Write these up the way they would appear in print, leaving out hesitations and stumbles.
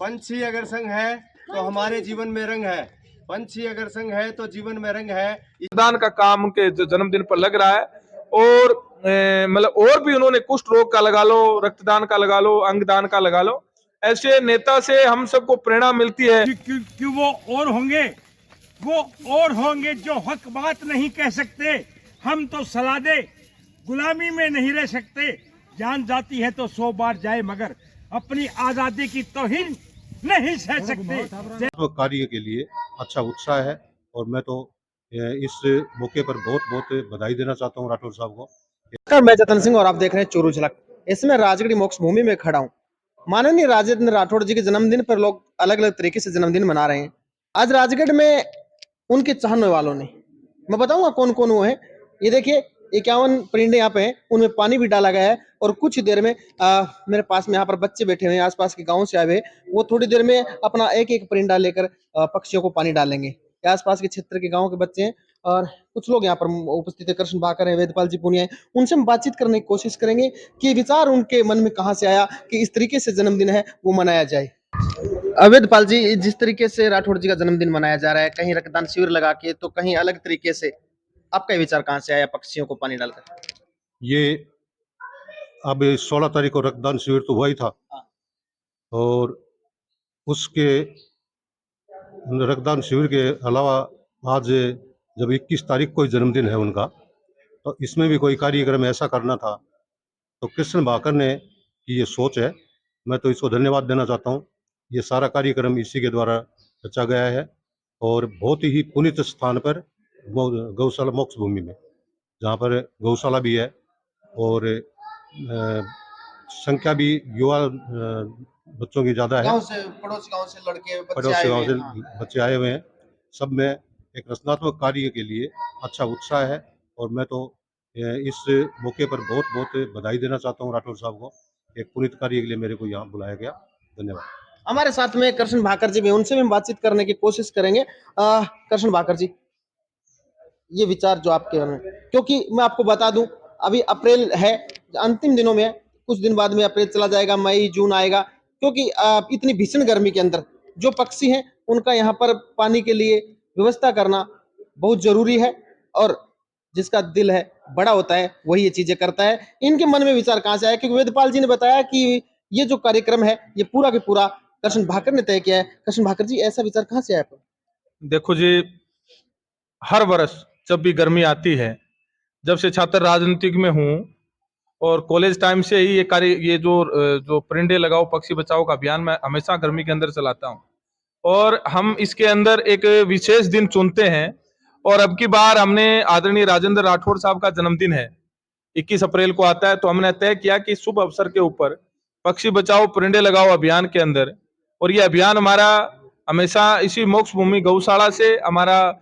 पंछी अगर संग है तो हमारे जीवन में रंग है। पंछी अगर संग है तो जीवन में रंग है। दान का काम उनके जन्मदिन पर लग रहा है और मतलब और भी उन्होंने कुष्ठ रोग का लगा लो, रक्तदान का लगा लो, अंगदान का लगा लो। ऐसे नेता से हम सबको प्रेरणा मिलती है कि वो और होंगे जो हक बात नहीं कह सकते। हम तो सलाह दे गुलामी में नहीं रह सकते। जान जाती है तो 100 बार जाए मगर अपनी आजादी की तौहीन नहीं सह सकते। कार्य के लिए अच्छा उत्साह है और मैं तो इस मौके पर बहुत बहुत बधाई देना चाहता हूँ राठौर साहब को। नमस्कार, मैं जतन सिंह और आप देख रहे हैं चोरू झलक। इसमें राजगढ़ मोक्ष भूमि में खड़ा हूँ। माननीय राजेंद्र राठौड़ जी के जन्मदिन पर लोग अलग अलग तरीके से जन्मदिन मना रहे हैं। आज राजगढ़ में उनके चाहने वालों ने, मैं बताऊंगा कौन कौन वो है। ये देखिए 51 परिंदे यहाँ पे हैं, उनमें पानी भी डाला गया है और कुछ देर में मेरे पास में यहाँ पर बच्चे बैठे हुए हैं, आसपास के गाँव से आए हुए, वो थोड़ी देर में अपना एक एक परिंदा लेकर पक्षियों को पानी डालेंगे। आसपास के क्षेत्र के गाँव के बच्चे हैं और कुछ लोग यहाँ पर उपस्थित है। कृष्ण भाकर है, वेदपाल जी पुनिया है, उनसे हम बातचीत करने की कोशिश करेंगे कि विचार उनके मन में कहाँ से आया कि इस तरीके से जन्मदिन है वो मनाया जाए। वेदपाल जी, जिस तरीके से राठौड़ जी का जन्मदिन मनाया जा रहा है, कहीं रक्तदान शिविर लगा के तो कहीं अलग तरीके से, आपका विचार कहाँ से आया पक्षियों को पानी डालकर? ये अब 16 तारीख को रक्तदान शिविर तो हुआ ही था और उसके रक्तदान शिविर के अलावा आज जब 21 तारीख को ही जन्मदिन है उनका, तो इसमें भी कोई कार्यक्रम ऐसा करना था। तो कृष्ण भाकर ने की ये सोच है, मैं तो इसको धन्यवाद देना चाहता हूँ। ये सारा कार्यक्रम इसी के द्वारा रचा गया है और बहुत ही पुनीत स्थान पर गौशाला मोक्ष भूमि में, जहाँ पर गौशाला भी है और संख्या भी युवा बच्चों की ज़्यादा है। गांव से, पड़ोसी गांव से लड़के बच्चे पड़ोसी आए गाँव हुए से हैं। हाँ। बच्चे आए हुए हैं। सब में एक रचनात्मक कार्य के लिए अच्छा उत्साह है और मैं तो इस मौके पर बहुत बहुत बधाई देना चाहता हूँ राठौर साहब को। एक पुनीत कार्य के लिए मेरे को यहाँ बुलाया गया। धन्यवाद। हमारे साथ में कृष्ण भाकर जी भी, उनसे भी हम बातचीत करने की कोशिश करेंगे। कृष्ण भाकर जी, ये विचार जो आपके मन में, क्योंकि मैं आपको बता दूं अभी अप्रैल है, अंतिम दिनों में है, कुछ दिन बाद में अप्रैल चला जाएगा, मई जून आएगा, क्योंकि इतनी भीषण गर्मी के अंदर जो पक्षी हैं उनका यहाँ पर पानी के लिए व्यवस्था करना बहुत जरूरी है और जिसका दिल है बड़ा होता है वही ये चीजें करता है। इनके मन में विचार कहाँ से आया? क्योंकि वेदपाल जी ने बताया कि ये जो कार्यक्रम है ये पूरा के पूरा कृष्ण भाकर ने तय किया है। कृष्ण भाकर जी, ऐसा विचार कहाँ से आया आपको? देखो जी, हर वर्ष जब भी गर्मी आती है, जब से छात्र राजनीतिक में हूँ और कॉलेज टाइम से ही ये जो परिंदे लगाओ पक्षी बचाओ का अभियान मैं हमेशा गर्मी के अंदर चलाता हूँ और हम इसके अंदर एक विशेष दिन चुनते हैं और अब की बार हमने आदरणीय राजेंद्र राठौड़ साहब का जन्मदिन है, 21 अप्रैल को आता है, तो हमने तय किया कि शुभ अवसर के ऊपर पक्षी बचाओ परिंदे लगाओ अभियान के अंदर, और ये अभियान हमारा हमेशा इसी मोक्ष भूमि गौशाला से, हमारा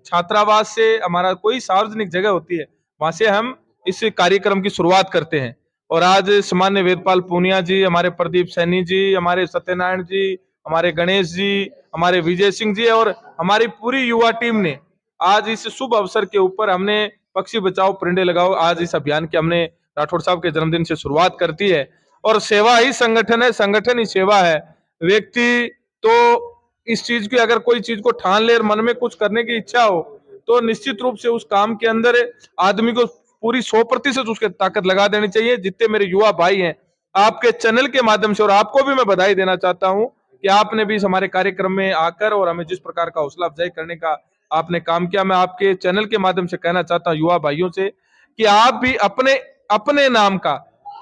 छात्रावास से, हमारा कोई सार्वजनिक जगह होती है वहां से हम इस कार्यक्रम की शुरुआत करते हैं। और आज सामान्य वेदपाल पूनिया जी, हमारे प्रदीप सैनी जी, हमारे सत्यनारायण जी, हमारे गणेश जी, हमारे विजय सिंह जी और हमारी पूरी युवा टीम ने आज इस शुभ अवसर के ऊपर हमने पक्षी बचाओ परिंदे लगाओ आज इस अभियान की हमने राठौड़ साहब के जन्मदिन से शुरुआत करती है। और सेवा ही संगठन है, संगठन ही सेवा है। व्यक्ति तो इस चीज की, अगर कोई चीज को ठान ले और मन में कुछ करने की इच्छा हो तो निश्चित रूप से उस काम के अंदर आदमी को पूरी 100% उसके ताकत लगा देनी चाहिए। जितने मेरे युवा भाई हैं, आपके चैनल के माध्यम से, और आपको भी मैं बधाई देना चाहता हूं कि आपने भी हमारे कार्यक्रम में आकर और हमें जिस प्रकार का हौसला अफजाई करने का आपने काम किया, मैं आपके चैनल के माध्यम से कहना चाहता हूं युवा भाइयों से कि आप भी अपने अपने नाम का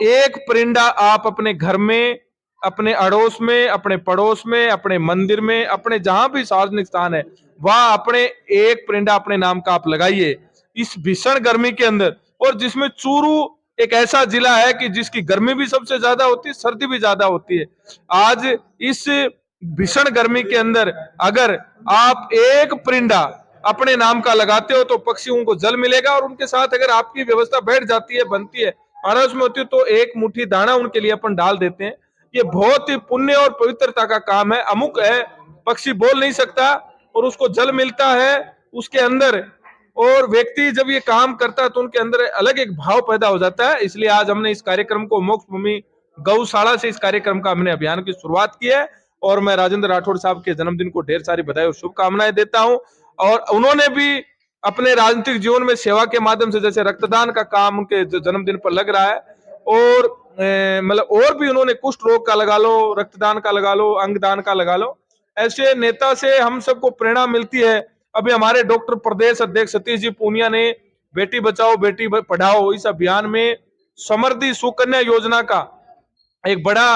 एक परिंदा आप अपने घर में, अपने अड़ोस में, अपने पड़ोस में, अपने मंदिर में, अपने जहां भी सार्वजनिक स्थान है वहां अपने एक परिंदा अपने नाम का आप लगाइए इस भीषण गर्मी के अंदर। और जिसमें चूरू एक ऐसा जिला है कि जिसकी गर्मी भी सबसे ज्यादा होती है, सर्दी भी ज्यादा होती है। आज इस भीषण गर्मी के अंदर अगर आप एक परिंदा अपने नाम का लगाते हो तो पक्षियों को जल मिलेगा और उनके साथ अगर आपकी व्यवस्था बैठ जाती है, बनती है, अड़ोस में होती है, तो एक मुट्ठी दाना उनके लिए अपन डाल देते हैं। ये बहुत ही पुण्य और पवित्रता का काम है। अमुक है, पक्षी बोल नहीं सकता और उसको जल मिलता है उसके अंदर, और व्यक्ति जब ये काम करता है तो उनके अंदर अलग एक भाव पैदा हो जाता है। इसलिए आज हमने इस कार्यक्रम को मोक्ष भूमि गौशाला से इस कार्यक्रम का हमने अभियान की शुरुआत की है और मैं राजेंद्र राठौड़ साहब के जन्मदिन को ढेर सारी बधाई और शुभकामनाएं देता हूं। और उन्होंने भी अपने राजनीतिक जीवन में सेवा के माध्यम से, जैसे रक्तदान का काम उनके जन्मदिन पर लग रहा है, और मतलब और भी उन्होंने कुष्ठ रोग का लगा लो, रक्तदान का लगा लो, अंगदान का लगा लो। ऐसे नेता से हम सबको प्रेरणा मिलती है। अभी हमारे डॉक्टर प्रदेश अध्यक्ष सतीश जी पूनिया ने बेटी बचाओ बेटी पढ़ाओ इस अभियान में समृद्धि सुकन्या योजना का एक बड़ा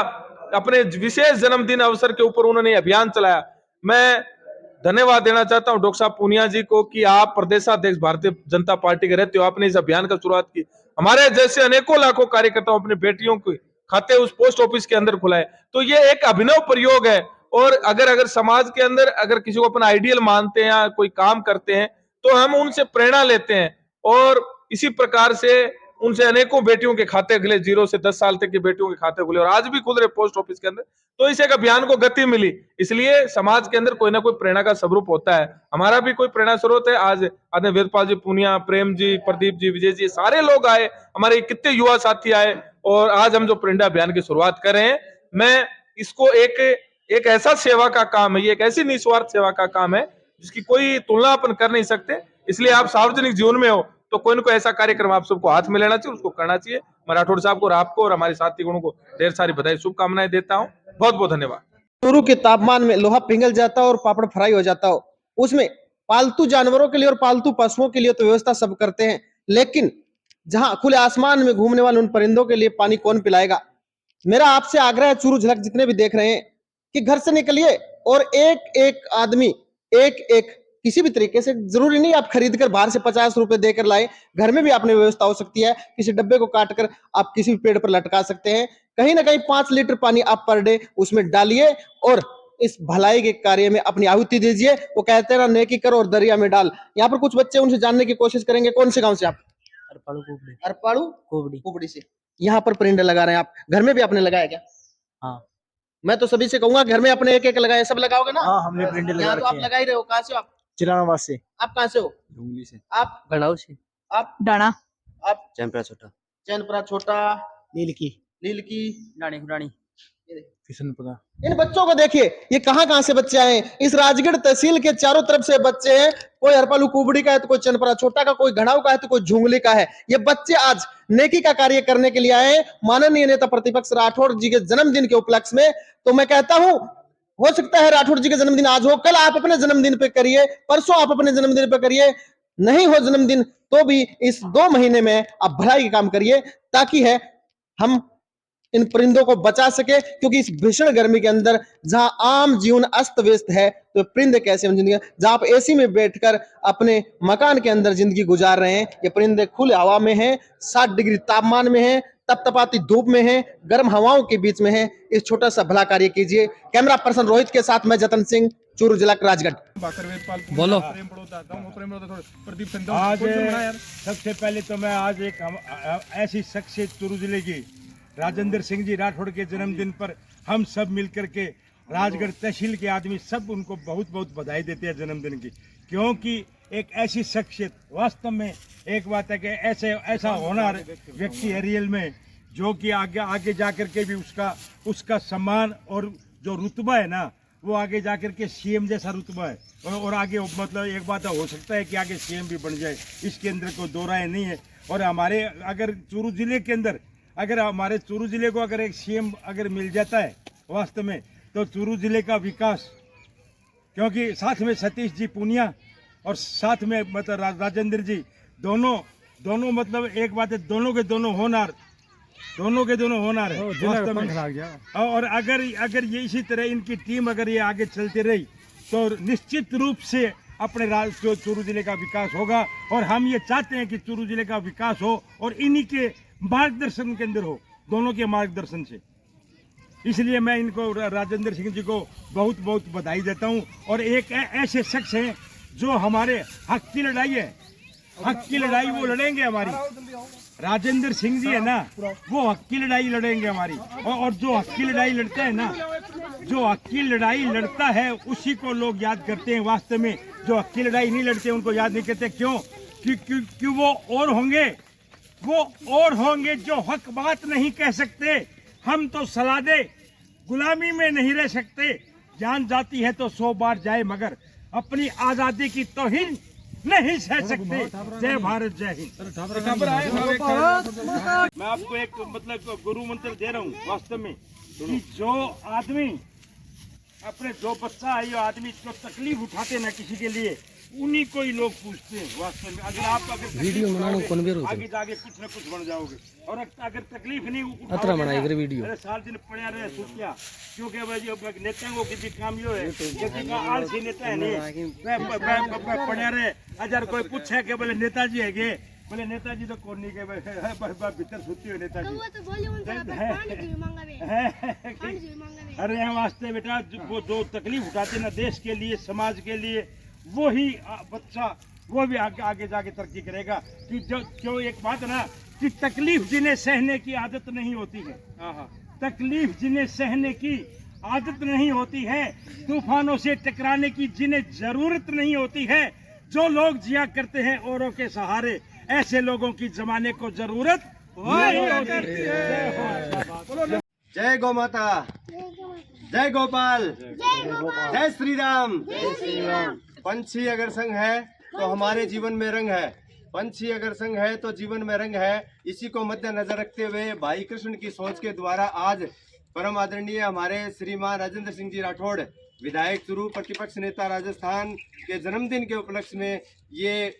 अपने विशेष जन्मदिन अवसर के ऊपर उन्होंने अभियान चलाया। मैं धन्यवाद देना चाहता हूं डॉक्टर साहब पूनिया जी को कि आप प्रदेशाध्यक्ष भारतीय जनता पार्टी के रहते हो, आपने इस अभियान का शुरुआत की। हमारे जैसे अनेकों लाखों कार्यकर्ताओं अपनी बेटियों के खाते उस पोस्ट ऑफिस के अंदर खुलाए, तो ये एक अभिनव प्रयोग है। और अगर समाज के अंदर अगर किसी को अपना आइडियल मानते हैं या कोई काम करते हैं तो हम उनसे प्रेरणा लेते हैं, और इसी प्रकार से उनसे अनेकों बेटियों के खाते खुले, 0 से 10 साल तक की बेटियों के खाते खुले और आज भी खुल रहे पोस्ट ऑफिस के अंदर। तो इस एक अभियान को गति मिली, इसलिए समाज के अंदर कोई ना कोई प्रेरणा का स्वरूप होता है। हमारा भी कोई प्रेरणा स्रोत है। आज आदरणीय वेदपाल जी पूनिया, प्रेम जी, प्रदीप जी, विजय जी, सारे लोग आए, हमारे कितने युवा साथी आए और आज हम जो प्रेरणा अभियान की शुरुआत कर रहे हैं, मैं इसको एक ऐसा सेवा का काम है, ये एक ऐसी निस्वार्थ सेवा का काम है जिसकी कोई तुलना अपन कर नहीं सकते। इसलिए आप सार्वजनिक जीवन में हो तो कोई ना कोई ऐसा कार्यक्रम आप सबको हाथ में लेना चाहिए, उसको करना चाहिए। मैं राठौड़ साहब को और आपको और हमारे साथी गणों को ढेर सारी बधाई शुभकामनाएं देता हूं। बहुत बहुत धन्यवाद। चूरू के तापमान में लोहा पिघल जाता हो और पापड़ फ्राई हो जाता हो, उसमें पालतू जानवरों के लिए और पालतू पशुओं के लिए तो व्यवस्था सब करते हैं, लेकिन जहां खुले आसमान में घूमने वाले उन परिंदों के लिए पानी कौन पिलाएगा। मेरा आपसे आग्रह है, चूरू झलक जितने भी देख रहे हैं, कि घर से निकलिए और एक एक आदमी एक किसी भी तरीके से, जरूरी नहीं आप खरीद कर बाहर से 50 रुपए देकर लाए, घर में भी आपने व्यवस्था हो सकती है। किसी डब्बे को काट कर आप किसी भी पेड़ पर लटका सकते हैं। कहीं ना कहीं 5 लीटर पानी आप पर डे उसमें डालिए और इस भलाई के कार्य में अपनी आहुति दीजिए। वो कहते हैं ना, नेकी करो और दरिया में डाल। यहाँ पर कुछ बच्चे उनसे जानने की कोशिश करेंगे। कौन से गांव से आप? अरपाड़ू कुबड़ी से। यहाँ पर परिंदे लगा रहे हैं आप, घर में भी आपने लगाया क्या? हाँ। मैं तो सभी से कहूंगा घर में अपने एक लगाए, सब लगाओगे ना? हाँ, हमने परिंदे लगा तो आप लगा ही रहे हो। कहाँ से हो आप? चिरानाबाद से। आप कहाँ से हो? डुंगली से। आप? गढ़ाऊ से। आप? डाना। आप? चैनपुरा छोटा। चैनपुरा छोटा। नील की। रानी। किशनपुरा। इन बच्चों को देखिए, ये कहां से बच्चे आए हैं। इस राजगढ़ तहसील के चारों तरफ से बच्चे हैं। कोई हरपालू कुबड़ी का है तो कोई चैनपुरा छोटा का, कोई घड़ाऊ का है तो कोई झुंगली का है। ये बच्चे आज नेकी का कार्य करने के लिए आए हैं माननीय नेता प्रतिपक्ष राठौड़ जी के जन्मदिन के उपलक्ष्य में। तो मैं कहता हूं, हो सकता है राठौड़ जी का जन्मदिन आज हो, कल आप अपने जन्मदिन पे करिए, परसों आप अपने जन्मदिन पे करिए, नहीं हो जन्मदिन तो भी इस 2 महीने में आप भलाई के काम करिए, ताकि है हम इन परिंदों को बचा सके। क्योंकि इस भीषण गर्मी के अंदर जहां आम जीवन अस्त व्यस्त है, तो परिंदे कैसे हम जिंदगी, जहां आप एसी में बैठकर अपने मकान के अंदर जिंदगी गुजार रहे हैं, ये परिंदे खुले हवा में हैं, 60 डिग्री तापमान में हैं, तपतपाती धूप में हैं, गर्म हवाओं के बीच में हैं। इस छोटा सा भला कार्य कीजिए। कैमरा पर्सन रोहित के साथ मैं जतन सिंह, चूरू जिला राजगढ़। बोलो। आज सबसे पहले तो मैं आज एक ऐसी शख्सियत चूरू जिले की राजेंद्र सिंह जी राठौड़ के जन्मदिन पर हम सब मिलकर के राजगढ़ तहसील के आदमी सब उनको बहुत बहुत बधाई देते हैं जन्मदिन की। क्योंकि एक ऐसी शख्सियत, वास्तव में एक बात है कि ऐसा होनहार व्यक्ति है रियल में, जो कि आगे जाकर के भी उसका सम्मान और जो रुतबा है ना, वो आगे जाकर के सीएम जैसा रुतबा है। और आगे मतलब एक बात हो सकता है कि आगे सीएम भी बन जाए, इसके अंदर कोई दो राय नहीं है। और हमारे अगर चूरू जिले के अंदर हमारे चूरू जिले को अगर एक सीएम अगर मिल जाता है वास्तव में, तो चूरू जिले का विकास, क्योंकि साथ में सतीश जी पूनिया और साथ में मतलब राजेंद्र जी, दोनों मतलब एक बात है, दोनों के दोनों होनहार है वास्तव में। और अगर ये इसी तरह इनकी टीम अगर ये आगे चलती रही तो निश्चित रूप से अपने चूरू जिले का विकास होगा। और हम ये चाहते हैं कि चूरू जिले का विकास हो और इन्हीं के मार्गदर्शन के अंदर हो, दोनों के मार्गदर्शन से। इसलिए मैं इनको राजेंद्र सिंह जी को बहुत बहुत बधाई देता हूं। और एक ऐसे शख्स हैं जो हमारे हक की लड़ाई है, हक की लड़ाई वो लड़ेंगे हमारी। राजेंद्र सिंह जी है ना, वो हक की लड़ाई लड़ेंगे हमारी। और जो हक की लड़ाई लड़ते हैं ना, जो हक की लड़ाई लड़ता है उसी को लोग याद करते हैं। वास्तव में जो हक की लड़ाई नहीं लड़ते उनको याद नहीं करते। क्यों? क्योंकि वो और होंगे जो हक बात नहीं कह सकते, हम तो सलाह दे गुलामी में नहीं रह सकते, जान जाती है तो 100 बार जाए मगर अपनी आजादी की तौहीन नहीं सह सकते। जय भारत, जय हिंद। मैं आपको एक मतलब गुरु मंत्र दे रहा हूँ वास्तव में, कि जो आदमी अपने जो बच्चा है, ये आदमी जो तकलीफ उठाते ना किसी के लिए, उन्हीं को ही लोग पूछते हैं वास्तव में। अगर वीडियो आगे जाके कुछ न कुछ बन जाओगे, और अगर तकलीफ नहीं उठाओगे वीडियो अरे साल दिन पड़ा रहे सुखिया, क्योंकि भाई नेताओं की भी काम यो है, किसी का आलसी नेता है नहीं पड़ा रहे। अगर कोई पूछे के बोले नेताजी है गे, बोले नेताजी तो कौन नहीं के भीतर सुती हुई नेताजी। अरे यहाँ वास्ते बेटा वो जो तकलीफ उठाते ना देश के लिए, समाज के लिए, वो ही बच्चा वो भी आगे जाके तरक्की करेगा। कि जो एक बात है ना कि तकलीफ जिन्हें सहने की आदत नहीं होती है, तकलीफ जिन्हें सहने की आदत नहीं होती है, तूफानों से टकराने की जिन्हें जरूरत नहीं होती है, जो लोग जिया करते हैं औरों के सहारे, ऐसे लोगों की जमाने को जरूरत नहीं होती। जय गौ माता, जय गोपाल, जय श्री राम। पंछी अगर संग है तो हमारे जीवन में रंग है, पंछी अगर संग है तो जीवन में रंग है। इसी को मद्देनजर रखते हुए भाई कृष्ण की सोच के द्वारा आज परम आदरणीय हमारे श्रीमान राजेंद्र सिंह जी राठौड़, विधायक चुरू, प्रतिपक्ष नेता राजस्थान के जन्मदिन के उपलक्ष्य में ये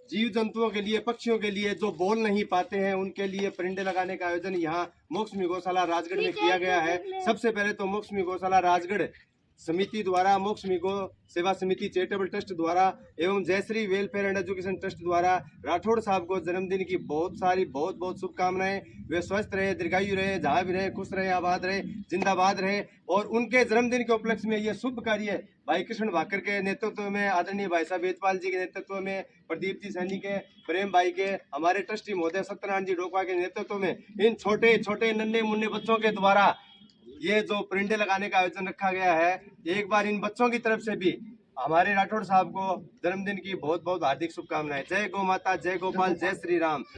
जीव जंतुओं के लिए, पक्षियों के लिए जो बोल नहीं पाते हैं, उनके लिए परिंदे लगाने का आयोजन यहाँ मोक्षमी गौशाला राजगढ़ में किया गया है। सबसे पहले तो मोक्षमी गौशाला राजगढ़ समिति द्वारा, मोक्षमी गौ सेवा समिति चैरिटेबल ट्रस्ट द्वारा एवं Jayshree welfare and education trust द्वारा राठौड़ साहब को जन्मदिन की बहुत बहुत शुभकामनाएं। वे स्वस्थ रहे, दीर्घायु रहे, जहाँ भी रहे, खुश रहे, आबाद रहे, जिंदाबाद रहे। और उनके जन्मदिन के उपलक्ष्य में ये शुभ कार्य भाई कृष्ण भाकर के नेतृत्व में, आदरणीय भाई साहब वेदपाल जी के नेतृत्व में, प्रदीप जी सैनी के, प्रेम भाई के, हमारे ट्रस्टी महोदय सत्यनारायण जी डोकवा के नेतृत्व में, इन छोटे छोटे नन्हे मुन्ने बच्चों के द्वारा ये जो परिंदे लगाने का आयोजन रखा गया है। एक बार इन बच्चों की तरफ से भी हमारे राठौड़ साहब को जन्मदिन की बहुत बहुत हार्दिक शुभकामनाएं। जय गौ माता, जय गोपाल, जय श्री राम।